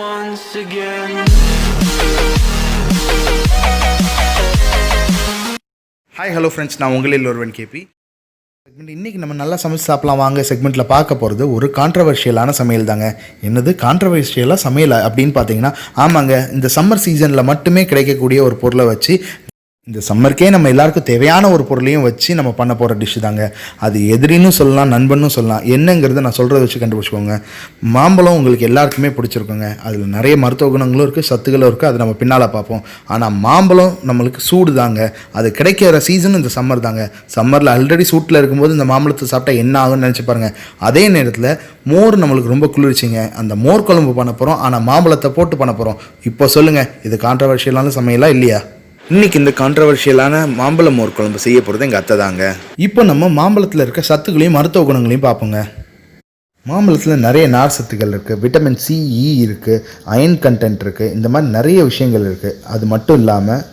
once again. Hi, hello friends. நான் உங்களில் ஒருவன் கேபி. இன்றைக்கி நம்ம நல்லா சமைச்சு சாப்பிடலாம் வாங்க செக்மெண்ட்டில் பார்க்க போகிறது ஒரு கான்ட்ரவர்ஷியலான சமையல் தாங்க. என்னது கான்ட்ரவர்ஷியலாக சமையல் அப்படின்னு பார்த்தீங்கன்னா, ஆமாங்க, இந்த சம்மர் சீசனில் மட்டுமே கிடைக்கக்கூடிய ஒரு பொருளை வச்சு இந்த சம்மருக்கே நம்ம எல்லாருக்கும் தேவையான ஒரு பொருளையும் வச்சு நம்ம பண்ண போகிற டிஷ்ஷு தாங்க. அது எதிரின்னு சொல்லலாம், நண்பன்னு சொல்லலாம். என்னங்கிறத நான் சொல்கிறத வச்சு கண்டுபிடிச்சிக்கோங்க. மாம்பழம் உங்களுக்கு எல்லாருக்குமே பிடிச்சிருக்குங்க. அதில் நிறைய மருத்துவ குணங்களும் இருக்குது, சத்துக்களும் இருக்குது. அது நம்ம பின்னால் பார்ப்போம். ஆனால் மாம்பழம் நம்மளுக்கு சூடு தாங்க. அது கிடைக்கிற சீசன் இந்த சம்மர் தாங்க. சம்மரில் ஆல்ரெடி சூட்டில் இருக்கும்போது இந்த மாம்பழத்தை சாப்பிட்டா என்ன ஆகும்னு நினச்சி பாருங்கள். அதே நேரத்தில் மோர் நம்மளுக்கு ரொம்ப குளிர்ச்சிங்க. அந்த மோர் குழம்பு பண்ண போகிறோம், ஆனால் மாம்பழத்தை போட்டு பண்ண போகிறோம். இப்போ சொல்லுங்கள், இது கான்ட்ரவர்ஷியலான சமையலா இல்லையா? இன்றைக்கி இந்த கான்ட்ரவர்ஷியலான மாம்பழ மோர் குழம்பு செய்ய போகிறது எங்கள் அத்தை தாங்க. இப்போ நம்ம மாம்பழத்தில் இருக்க சத்துக்களையும் மருத்துவ குணங்களையும் பார்ப்போங்க. மாம்பழத்தில் நிறைய நார் சத்துக்கள் இருக்குது, விட்டமின் சி, இ இருக்குது, அயன் கண்டென்ட் இருக்குது. இந்த மாதிரி நிறைய விஷயங்கள் இருக்குது. அது மட்டும் இல்லாமல்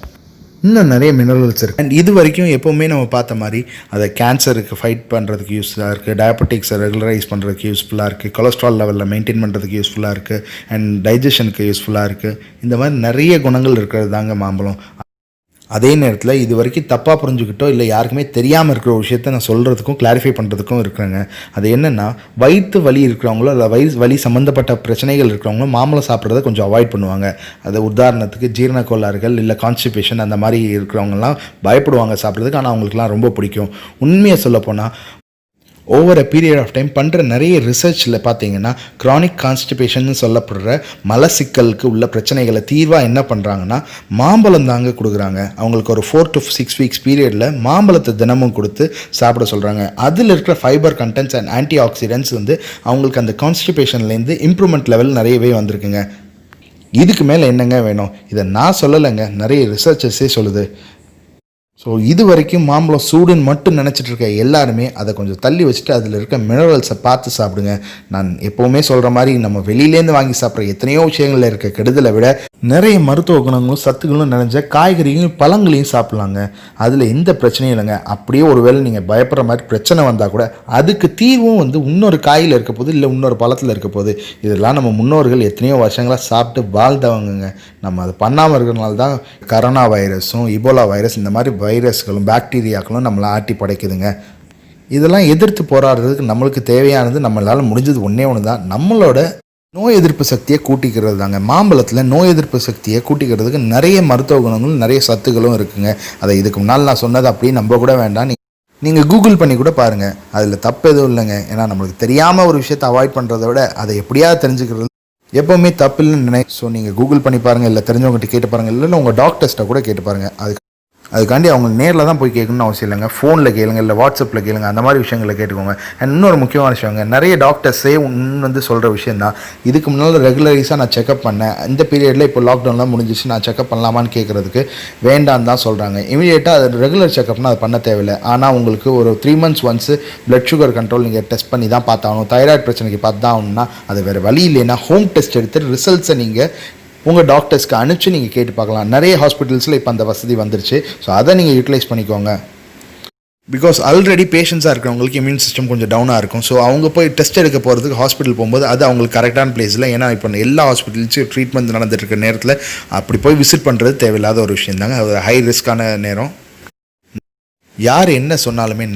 இன்னும் நிறைய மினரல்ஸ் இருக்குது. அண்ட் இது வரைக்கும் எப்போவுமே நம்ம பார்த்த மாதிரி அதை கேன்சருக்கு ஃபைட் பண்ணுறதுக்கு யூஸ்ஃபுல்லாக இருக்குது, டயபெட்டிக்ஸை ரெகுலரைஸ் பண்ணுறதுக்கு யூஸ்ஃபுல்லாக இருக்குது, கொலஸ்ட்ரால் லெவலில் மெயின்டைன் பண்ணுறதுக்கு யூஸ்ஃபுல்லாக இருக்குது, அண்ட் டைஜஷனுக்கு யூஸ்ஃபுல்லாக இருக்குது. இந்த மாதிரி நிறைய குணங்கள் இருக்கிறது தாங்க மாம்பழம். அதே நேரத்தில் இது வரைக்கும் தப்பாக புரிஞ்சுக்கிட்டோ இல்லை யாருக்குமே தெரியாமல் இருக்கிற ஒரு விஷயத்த நான் சொல்கிறதுக்கும் கிளாரிஃபை பண்ணுறதுக்கும் இருக்கிறேங்க. அது என்னென்னா, வயிற்று வலி இருக்கிறவங்களோ இல்லை வலி சம்மந்தப்பட்ட பிரச்சனைகள் இருக்கிறவங்களும் மாம்பழம் சாப்பிட்றத கொஞ்சம் அவாய்ட் பண்ணுவாங்க. அது உதாரணத்துக்கு ஜீரண கோளாறுகள் இல்லை கான்ஸ்டிபேஷன் அந்த மாதிரி இருக்கிறவங்கலாம் பயப்படுவாங்க சாப்பிட்றதுக்கு. ஆனால் அவங்களுக்குலாம் ரொம்ப பிடிக்கும். உண்மையை சொல்லப்போனால் over a period of time பண்ணுற நிறைய ரிசர்ச்சில் பார்த்தீங்கன்னா, க்ரானிக் கான்ஸ்டிபேஷன் சொல்லப்படுற மலச்சிக்கலுக்கு உள்ள பிரச்சனைகளை தீர்வாக என்ன பண்ணுறாங்கன்னா, மாம்பழம் தாங்க கொடுக்குறாங்க. அவங்களுக்கு ஒரு 4 to 6 வீக்ஸ் பீரியடில் மாம்பழத்தை தினமும் கொடுத்து சாப்பிட சொல்கிறாங்க. அதில் இருக்கிற fibre contents and anti oxidants அவங்களுக்கு அந்த கான்ஸ்டிபேஷன்லேருந்து இம்ப்ரூவ்மெண்ட் லெவல் நிறையவே வந்திருக்குங்க. இதுக்கு மேலே என்னங்க வேணும்? இதை நான் சொல்லலைங்க, நிறைய ரிசர்ச்சர்ஸே சொல்லுது. ஸோ இது வரைக்கும் மாம்பழம் சூடுன்னு மட்டும் நினச்சிட்டு இருக்க எல்லாருமே அதை கொஞ்சம் தள்ளி வச்சுட்டு அதில் இருக்க மினரல்ஸை பார்த்து சாப்பிடுங்க. நான் எப்போவுமே சொல்கிற மாதிரி நம்ம வெளியிலேருந்து வாங்கி சாப்பிட்ற எத்தனையோ விஷயங்களில் இருக்க கெடுதலை விட நிறைய மருத்துவ குணங்களும் சத்துக்களும் நிறைஞ்ச காய்கறியும் பழங்களையும் சாப்பிட்லாங்க. அதில் எந்த பிரச்சனையும் இல்லைங்க. அப்படியே ஒருவேளை நீங்கள் பயப்படுற மாதிரி பிரச்சனை வந்தால் கூட அதுக்கு தீர்வும் இன்னொரு காயில் இருக்க போது, இல்லை இன்னொரு பழத்தில் இருக்க போது. இதெல்லாம் நம்ம முன்னோர்கள் எத்தனையோ வருஷங்களாக சாப்பிட்டு வாழ்ந்தவங்க. நம்ம அதை பண்ணாமல் இருக்கிறனால தான் கரோனா வைரஸும் இபோலா வைரஸ் இந்த மாதிரி வைரஸ்களும் பாக்டீரியாக்களும் நம்மளை ஆட்டி படைக்குதுங்க. இதெல்லாம் எதிர்த்து போராடுறதுக்கு நம்மளுக்கு தேவையானது நம்மளால் முடிஞ்சது ஒன்றே ஒன்று தான், நம்மளோட நோய் எதிர்ப்பு சக்தியை கூட்டிக்கிறது தாங்க. மாம்பழத்தில் நோய் எதிர்ப்பு சக்தியை கூட்டிக்கிறதுக்கு நிறைய மருத்துவ குணங்களும் நிறைய சத்துக்களும் இருக்குங்க. அதை இதுக்கு முன்னால் நான் சொன்னது அப்படியே நம்ப கூட வேண்டாம், நீங்கள் கூகுள் பண்ணி கூட பாருங்கள். அதில் தப்பு எதுவும் இல்லைங்க. ஏன்னா நம்மளுக்கு தெரியாமல் ஒரு விஷயத்தை அவாய்ட் பண்ணுறத விட அதை எப்படியாவது தெரிஞ்சுக்கிறது எப்போவுமே தப்பு இல்லைன்னு ஸோ நீங்கள் கூகுள் பண்ணி பாருங்கள், இல்லை தெரிஞ்சவங்ககிட்ட கேட்டு பாருங்கள், இல்லைன்னா உங்கள் டாக்டர்ஸ்ட்டை கூட கேட்டு பாருங்கள். அதுக்காண்டி அவங்க நேரில் தான் போய் கேட்கணும்னு அவசியம் இல்லைங்க. ஃபோனில் கேளுங்க, இல்லை வாட்ஸ்அப்பில் கேளுங்க, அந்த மாதிரி விஷயங்களை கேட்டுக்கோங்க. அண்ட் இன்னொரு முக்கியமான விஷயங்க, நிறைய டாக்டர்ஸே சொல்கிற விஷயம் தான், இதுக்கு முன்னால் ரெகுலரைஸாக நான் செக்அப் பண்ணேன், இந்த பீரியடில் இப்போ லாக்டவுன்லாம் முடிஞ்சிச்சு, நான் செக்அப் பண்ணலாமான்னு கேட்குறதுக்கு வேண்டான்னு தான் சொல்கிறாங்க. இமீடியட்டாக அது ரெகுலர் செக்அப்னால் அது பண்ண தேவையில்லை. ஆனால் உங்களுக்கு ஒரு 3 months once blood sugar control நீங்கள் டெஸ்ட் பண்ணி தான் பார்த்தாகணும். தைராய்டு பிரச்சனைக்கு பார்த்து தான் ஆகணும்னா அது வேறு வழி இல்லைன்னா ஹோம் டெஸ்ட் எடுத்து ரிசல்ட்ஸை நீங்கள் உங்கள் டாக்டர்ஸ்க்கு அனுப்பிச்சு நீங்கள் கேட்டு பார்க்கலாம். நிறைய ஹாஸ்பிட்டல்ஸில் இப்போ அந்த வசதி வந்துருச்சு. ஸோ அதை நீங்கள் யூட்டிலைஸ் பண்ணிக்கோங்க. பிகாஸ் ஆல்ரெடி பேஷண்ட்ஸாக இருக்கிறவங்களுக்கு இம்யூன் சிஸ்டம் கொஞ்சம் டவுனாக இருக்கும். ஸோ அவங்க போய் டெஸ்ட் எடுக்க போகிறதுக்கு ஹாஸ்பிட்டல் போகும்போது அது அவங்களுக்கு கரெக்டான பிளேஸில், ஏன்னா இப்போ எல்லா ஹாஸ்பிட்டல்ஸும் ட்ரீட்மெண்ட் நடந்துட்டு இருக்க நேரத்தில் அப்படி போய் விசிட் பண்ணுறது தேவையில்லாத ஒரு விஷயம் தாங்க. அது ஹை ரிஸ்க்கான நேரம். யார் என்ன சொன்னாலுமே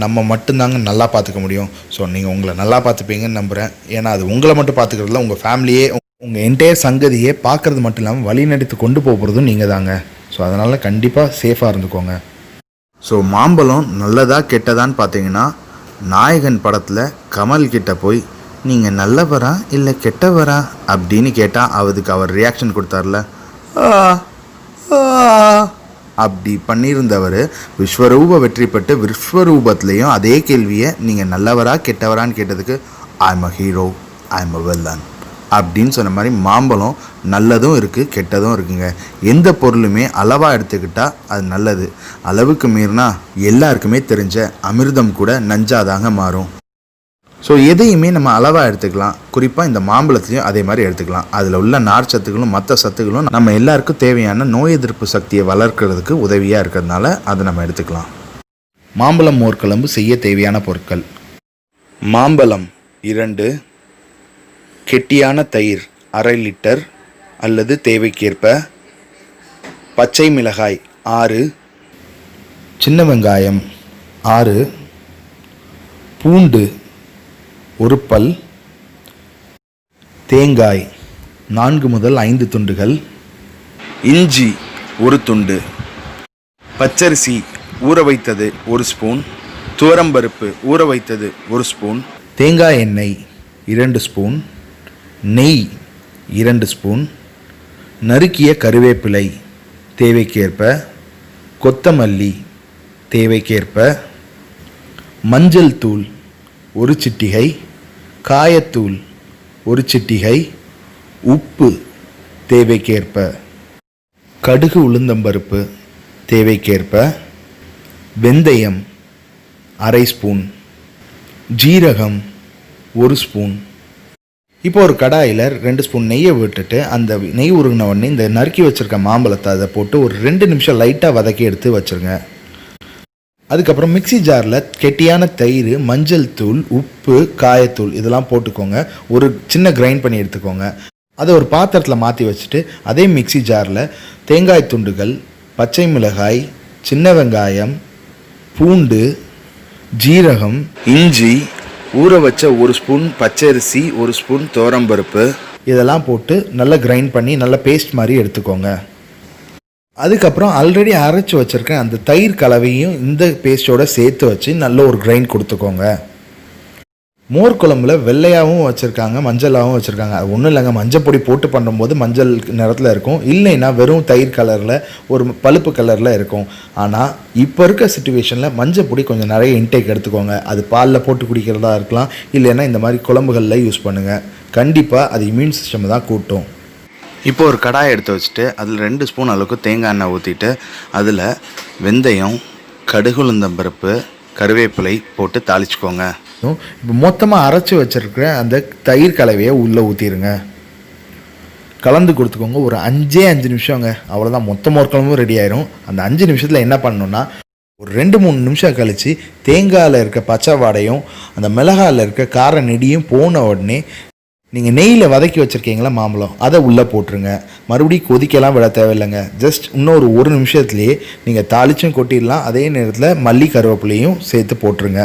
நம்ம மட்டும்தாங்க நல்லா பார்த்துக்க முடியும். ஸோ நீங்கள் உங்களை நல்லா பார்த்துப்பீங்கன்னு நம்புகிறேன். ஏன்னா அது உங்களை மட்டும் பார்த்துக்கிறதுல உங்கள் ஃபேமிலியே, உங்கள் என்டையர் சங்கதியே பார்க்குறது மட்டும் இல்லாமல் வழி நடத்தி கொண்டு போகிறதும் நீங்கள் தாங்க. ஸோ அதனால் கண்டிப்பாக சேஃபாக இருந்துக்கோங்க. ஸோ மாம்பழம் நல்லதா கெட்டதான்னு பார்த்தீங்கன்னா, நாயகன் படத்தில் கமல் கிட்ட போய் நீங்கள் நல்லவரா இல்லை கெட்டவரா அப்படின்னு கேட்டால் அதுக்கு அவர் ரியாக்ஷன் கொடுத்தார்ல, அப்படி பண்ணியிருந்தவர் விஸ்வரூப வெற்றி பெற்று விஸ்வரூபத்துலேயும் அதே கேள்வியை நீங்கள் நல்லவரா கெட்டவரான்னு கேட்டதுக்கு I'm a hero, I'm a villain அப்படின்னு சொன்ன மாதிரி மாம்பழம் நல்லதும் இருக்குது கெட்டதும் இருக்குங்க. எந்த பொருளுமே அளவாக எடுத்துக்கிட்டால் அது நல்லது. அளவுக்கு மீறினா எல்லாருக்குமே தெரிஞ்ச அமிர்தம் கூட நஞ்சாதாங்க மாறும். ஸோ எதையுமே நம்ம அளவாக எடுத்துக்கலாம். குறிப்பாக இந்த மாம்பழத்துலையும் அதே மாதிரி எடுத்துக்கலாம். அதில் உள்ள நார் சத்துக்களும் மற்ற சத்துக்களும் நம்ம எல்லாருக்கும் தேவையான நோய் எதிர்ப்பு சக்தியை வளர்க்கிறதுக்கு உதவியாக இருக்கிறதுனால அதை நம்ம எடுத்துக்கலாம். மாம்பழம் மோர் குழம்பு செய்ய தேவையான பொருட்கள்: மாம்பழம் 2, கெட்டியான தயிர் 1/2 லிட்டர் அல்லது தேவைக்கேற்ப, பச்சை மிளகாய் 6, சின்ன வெங்காயம் 6, பூண்டு 1 பல், தேங்காய் 4 முதல் 5 துண்டுகள், இஞ்சி 1 துண்டு, பச்சரிசி ஊற வைத்தது 1 ஸ்பூன், துவரம்பருப்பு ஊற வைத்தது 1 ஸ்பூன், தேங்காய் எண்ணெய் 2 ஸ்பூன், நெய் 2 ஸ்பூன், நறுக்கிய கருவேப்பிலை தேவைக்கேற்ப, கொத்தமல்லி தேவைக்கேற்ப, மஞ்சள் தூள் 1 சிட்டிகை, காயத்தூள் 1 சிட்டிகை, உப்பு தேவைக்கேற்ப, கடுகு உளுந்தம்பருப்பு தேவைக்கேற்ப, வெந்தயம் 1/2 ஸ்பூன், ஜீரகம் 1 ஸ்பூன். இப்போ ஒரு கடாயில் 2 ஸ்பூன் நெய்யை விட்டுட்டு அந்த நெய் உருகின உடனே இந்த நறுக்கி வச்சுருக்க மாம்பழத்தை அதை போட்டு ஒரு 2 நிமிஷம் லைட்டாக வதக்கி எடுத்து வச்சுருங்க. அதுக்கப்புறம் மிக்சி ஜாரில் கெட்டியான தயிர், மஞ்சள் தூள், உப்பு, காயத்தூள் இதெல்லாம் போட்டுக்கோங்க. ஒரு சின்ன கிரைண்ட் பண்ணி எடுத்துக்கோங்க. அதை ஒரு பாத்திரத்தில் மாற்றி வச்சுட்டு அதே மிக்சி ஜாரில் தேங்காய் துண்டுகள், பச்சை மிளகாய், சின்ன வெங்காயம், பூண்டு, ஜீரகம், இஞ்சி, ஊற வச்ச 1 ஸ்பூன் பச்சரிசி, 1 ஸ்பூன் துவரம்பருப்பு இதெல்லாம் போட்டு நல்லா கிரைண்ட் பண்ணி நல்லா பேஸ்ட் மாதிரி எடுத்துக்கோங்க. அதுக்கப்புறம் ஆல்ரெடி அரைச்சி வச்சுருக்கேன் அந்த தயிர் கலவையும் இந்த பேஸ்ட்டோடு சேர்த்து வச்சு நல்ல ஒரு கிரைண்ட் கொடுத்துக்கோங்க. மோர் குழம்புல வெள்ளையாகவும் வச்சுருக்காங்க, மஞ்சளாகவும் வச்சுருக்காங்க. அது ஒன்றும் இல்லைங்க, மஞ்சள் பொடி போட்டு பண்ணும்போது மஞ்சள் நிறத்தில் இருக்கும், இல்லைன்னா வெறும் தயிர் கலரில் ஒரு பழுப்பு கலரில் இருக்கும். ஆனால் இப்போ இருக்க சுச்சுவேஷனில் மஞ்சள் பொடி கொஞ்சம் நிறைய இன்டேக் எடுத்துக்கோங்க. அது பாலில் போட்டு குடிக்கிறதா இருக்கலாம், இல்லைன்னா இந்த மாதிரி குழம்புகளில் யூஸ் பண்ணுங்கள். கண்டிப்பாக அது இம்யூன் சிஸ்டம் தான் கூட்டும். இப்போ ஒரு கடாயை எடுத்து வச்சுட்டு அதில் 2 ஸ்பூன் அளவுக்கு தேங்காய் எண்ணெய் ஊற்றிட்டு அதில் வெந்தயம், கடுகு உளுந்தம்பருப்பு, கருவேப்பிலை போட்டு தாளிச்சுக்கோங்க. இப்போ மொத்தமாக அரைச்சி வச்சுருக்கிற அந்த தயிர் கலவையை உள்ளே ஊற்றிடுங்க. கலந்து கொடுத்துக்கோங்க. ஒரு 5 நிமிஷங்க, அவ்வளோதான். மொத்த மோர் குழம்பும் ரெடி ஆயிரும். அந்த 5 நிமிஷத்தில் என்ன பண்ணணுன்னா, ஒரு 2-3 நிமிஷம் கழித்து தேங்காயில் இருக்க பச்சை வாடையும் அந்த மிளகாயில் இருக்க கார நெடியும் போன உடனே நீங்கள் நெய்யில் வதக்கி வச்சுருக்கீங்களா மாம்பழம், அதை உள்ளே போட்டுருங்க. மறுபடியும் கொதிக்கலாம் விட தேவையில்லைங்க. ஜஸ்ட் இன்னொரு 1 நிமிஷத்துலேயே நீங்கள் தாளிச்சும் கொட்டிடலாம். அதே நேரத்தில் மல்லி கருவேப்பிலையும் சேர்த்து போட்டுருங்க.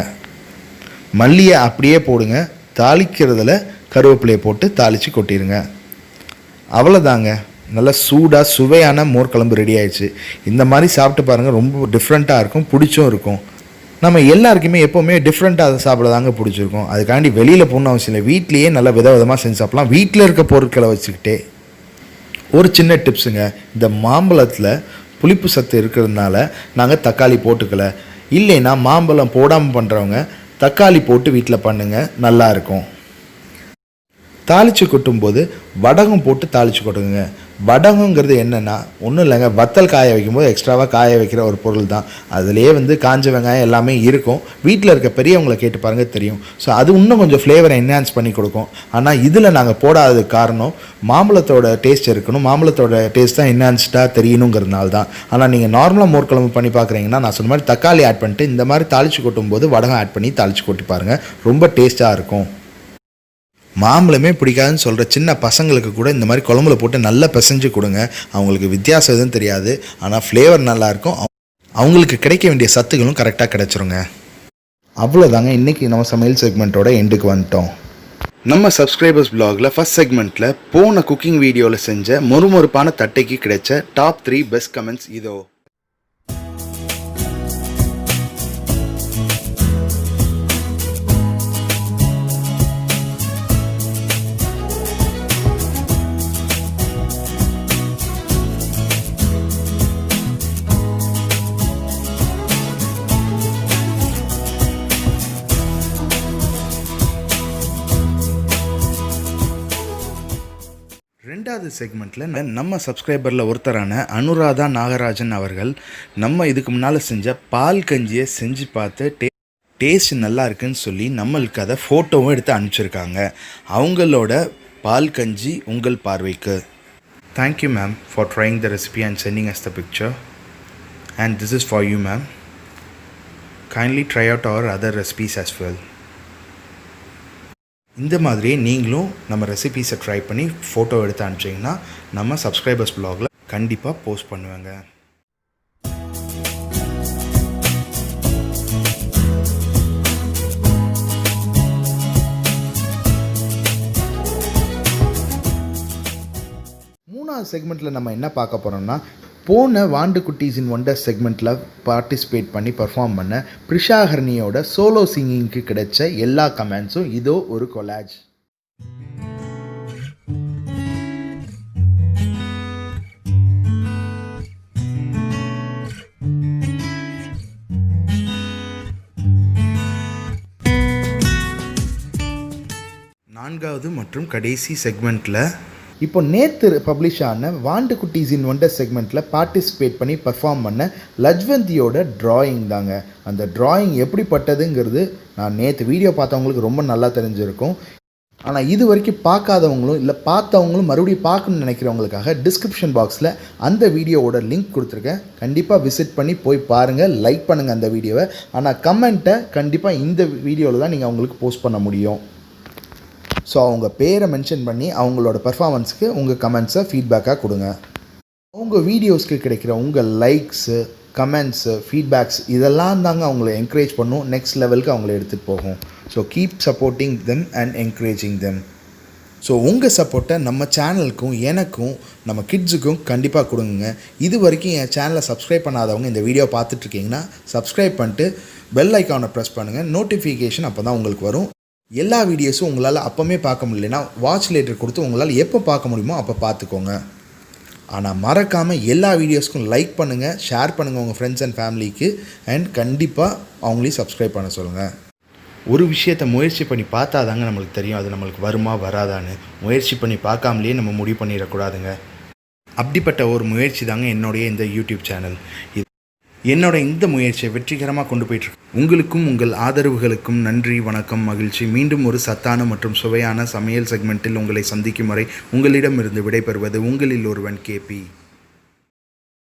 மல்லியை அப்படியே போடுங்க, தாளிக்கிறதுல கருவேப்பிலையை போட்டு தாளித்து கொட்டிடுங்க. அவ்வளோதாங்க, நல்லா சூடாக சுவையான மோர் குழம்பு ரெடி ஆயிடுச்சு. இந்த மாதிரி சாப்பிட்டு பாருங்கள், ரொம்ப டிஃப்ரெண்ட்டாக இருக்கும், பிடிச்சும் இருக்கும். நம்ம எல்லாருக்குமே எப்போவுமே டிஃப்ரெண்ட்டாக அதை சாப்பிட பிடிச்சிருக்கும். அதுக்காண்டி வெளியில் போகணும் அவசியம் இல்லை, வீட்லேயே நல்லா விதவிதமாக செஞ்சு சாப்பிட்லாம். வீட்டில் இருக்க பொருட்களை வச்சுக்கிட்டே ஒரு சின்ன டிப்ஸுங்க, இந்த மாம்பழத்தில் புளிப்பு சத்து இருக்கிறதுனால நாங்கள் தக்காளி போட்டுக்கல. இல்லைன்னா மாம்பழம் போடாமல் பண்ணுறவங்க தக்காளி போட்டு வீட்டில் பண்ணுங்கள், நல்லாயிருக்கும். தாளித்து கொட்டும்போது வடகம் போட்டு தாளித்து கொட்டுங்க. வடகங்கிறது என்னென்னா ஒன்றும் இல்லைங்க, வத்தல் காய வைக்கும்போது எக்ஸ்ட்ராவாக காய வைக்கிற ஒரு பொருள் தான். அதிலே காஞ்ச வெங்காயம் எல்லாமே இருக்கும். வீட்டில் இருக்க பெரியவங்களை கேட்டு பாருங்கள், தெரியும். ஸோ அது இன்னும் கொஞ்சம் ஃப்ளேவரை என்ஹான்ஸ் பண்ணி கொடுக்கும். ஆனால் இதில் நாங்கள் போடாததுக்கு காரணம் மாம்பழத்தோட டேஸ்ட் இருக்கணும், மாம்பழத்தோட டேஸ்ட் தான் என்ஹான்ஸ்டாக தெரியணுங்கிறதுனால தான். ஆனால் நீங்கள் நார்மலாக மோர் குழம்பு பண்ணி பார்க்குறீங்கன்னா நான் சொன்ன மாதிரி தக்காளி ஆட் பண்ணிட்டு இந்த மாதிரி தாளித்து கொட்டும்போது வடகம் ஆட் பண்ணி தாளித்து கொட்டி பாருங்கள், ரொம்ப டேஸ்ட்டாக இருக்கும். மாம்பழமே பிடிக்காதுன்னு சொல்கிற சின்ன பசங்களுக்கு கூட இந்த மாதிரி குழம்புல போட்டு நல்லா பிசைஞ்சு கொடுங்க. அவங்களுக்கு வித்தியாசம் எதுவும் தெரியாது, ஆனால் ஃப்ளேவர் நல்லாயிருக்கும். அவங்களுக்கு கிடைக்க வேண்டிய சத்துக்களும் கரெக்டாக கிடச்சிருங்க. அவ்வளோதாங்க, இன்றைக்கி நம்ம சமையல் செக்மெண்ட்டோட எண்டுக்கு வந்துட்டோம். நம்ம சப்ஸ்கிரைபர்ஸ் பிளாகில் ஃபஸ்ட் செக்மெண்ட்டில் போன குக்கிங் வீடியோவில் செஞ்ச மொறுமொறுப்பான தட்டைக்கு கிடைச்ச டாப் 3 பெஸ்ட் கமெண்ட்ஸ் இதோ. ரெண்டாவது செக்மெண்ட்டில் நம்ம சப்ஸ்கிரைபரில் ஒருத்தரான அனுராதா நாகராஜன் அவர்கள் நம்ம இதுக்கு முன்னால் செஞ்ச பால் கஞ்சியை செஞ்சு பார்த்து டேஸ்ட் நல்லா இருக்குன்னு சொல்லி நம்மளுக்கு அதை ஃபோட்டோவும் எடுத்து அனுப்பிச்சிருக்காங்க. அவங்களோட பால் கஞ்சி உங்கள் பார்வைக்கு. Thank you ma'am for trying the recipe and sending us the picture. And this is for you ma'am. Kindly try out our other recipes as well. இந்த மாதிரியே நீங்களும் நம்ம ரெசிபீஸை ட்ரை பண்ணி ஃபோட்டோ எடுத்து அனுப்பிச்சிங்கன்னா நம்ம சப்ஸ்கிரைபர்ஸ் ப்ளாகில் கண்டிப்பாக போஸ்ட் பண்ணுவேங்க. மூணாவது செக்மெண்ட்டில் நம்ம என்ன பார்க்க போகிறோம்னா, போன வாண்டு குட்டீஸ் இன் ஒண்டர் செக்மெண்ட்டில் பார்ட்டிசிபேட் பண்ணி பர்ஃபார்ம் பண்ண பிரிஷாஹர்னியோட சோலோ சிங்கிங்க்கு கிடைச்ச எல்லா கமெண்ட்ஸும் இதோ ஒரு கொலாஜ். நான்காவது மற்றும் கடைசி செக்மெண்ட்டில் இப்போ நேற்று பப்ளிஷ் ஆன வாண்டு குட்டீஸ் இன் ஒண்டர் செக்மெண்ட்டில் பார்ட்டிசிபேட் பண்ணி பர்ஃபார்ம் பண்ண லஜ்வந்தியோட ட்ராயிங் தாங்க. அந்த ட்ராயிங் எப்படிப்பட்டதுங்கிறது நான் நேற்று வீடியோ பார்த்தவங்களுக்கு ரொம்ப நல்லா தெரிஞ்சிருக்கும். ஆனால் இது வரைக்கும் பார்க்காதவங்களும் இல்லை பார்த்தவங்களும் மறுபடியும் பார்க்கணும்னு நினைக்கிறவங்களுக்காக டிஸ்கிரிப்ஷன் பாக்ஸில் அந்த வீடியோவோட லிங்க் கொடுத்துருக்கேன். கண்டிப்பாக விசிட் பண்ணி போய் பாருங்கள், லைக் பண்ணுங்கள் அந்த வீடியோவை. ஆனால் கமெண்ட்டை கண்டிப்பாக இந்த வீடியோவில் தான் நீங்கள் அவங்களுக்கு போஸ்ட் பண்ண முடியும். ஸோ அவங்க பேரை மென்ஷன் பண்ணி அவங்களோட பர்ஃபார்மன்ஸுக்கு உங்கள் கமெண்ட்ஸை ஃபீட்பேக்காக கொடுங்க. உங்கள் வீடியோஸ்க்கு கிடைக்கிற உங்கள் லைக்ஸு, கமெண்ட்ஸு, ஃபீட்பேக்ஸ் இதெல்லாம் தாங்க அவங்கள என்கரேஜ் பண்ணும், நெக்ஸ்ட் லெவலுக்கு அவங்கள எடுத்துகிட்டு போகும். So keep supporting them and encouraging them. So உங்கள் சப்போர்ட்டை நம்ம சேனலுக்கும் எனக்கும் நம்ம கிட்ஸுக்கும் கண்டிப்பாக கொடுங்க. இது வரைக்கும் என் சேனலை சப்ஸ்கிரைப் பண்ணாதவங்க இந்த வீடியோ பார்த்துட்ருக்கீங்கன்னா சப்ஸ்கிரைப் பண்ணிட்டு பெல் ஐக்கானை ப்ரெஸ் பண்ணுங்கள். நோட்டிஃபிகேஷன் அப்போ தான் உங்களுக்கு வரும். எல்லா வீடியோஸும் உங்களால் அப்போமே பார்க்க முடியலன்னா வாட்ச் லேட்டர் கொடுத்து உங்களால் எப்போ பார்க்க முடியுமோ அப்போ பார்த்துக்கோங்க. ஆனால் மறக்காமல் எல்லா வீடியோஸ்க்கும் லைக் பண்ணுங்கள், ஷேர் பண்ணுங்கள் உங்கள் ஃப்ரெண்ட்ஸ் அண்ட் ஃபேமிலிக்கு. அண்ட் கண்டிப்பாக அவங்களையும் சப்ஸ்கிரைப் பண்ண சொல்லுங்கள். ஒரு விஷயத்தை முயற்சி பண்ணி பார்த்தா தாங்க நம்மளுக்கு தெரியும் அது நம்மளுக்கு வருமா வராதான்னு. முயற்சி பண்ணி பார்க்காமலேயே நம்ம முடிவு பண்ணிடக்கூடாதுங்க. அப்படிப்பட்ட ஒரு முயற்சி தாங்க என்னுடைய இந்த யூடியூப் சேனல். என்னோட இந்த முயற்சியை வெற்றிகரமாக கொண்டு போயிட்டுருக்கு. உங்களுக்கும் உங்கள் ஆதரவுகளுக்கும் நன்றி, வணக்கம், மகிழ்ச்சி. மீண்டும் ஒரு சத்தான மற்றும் சுவையான சமையல் செக்மெண்ட்டில் உங்களை சந்திக்கும் வரை உங்களிடமிருந்து விடைபெறுவது உங்களில் ஒருவன் KP.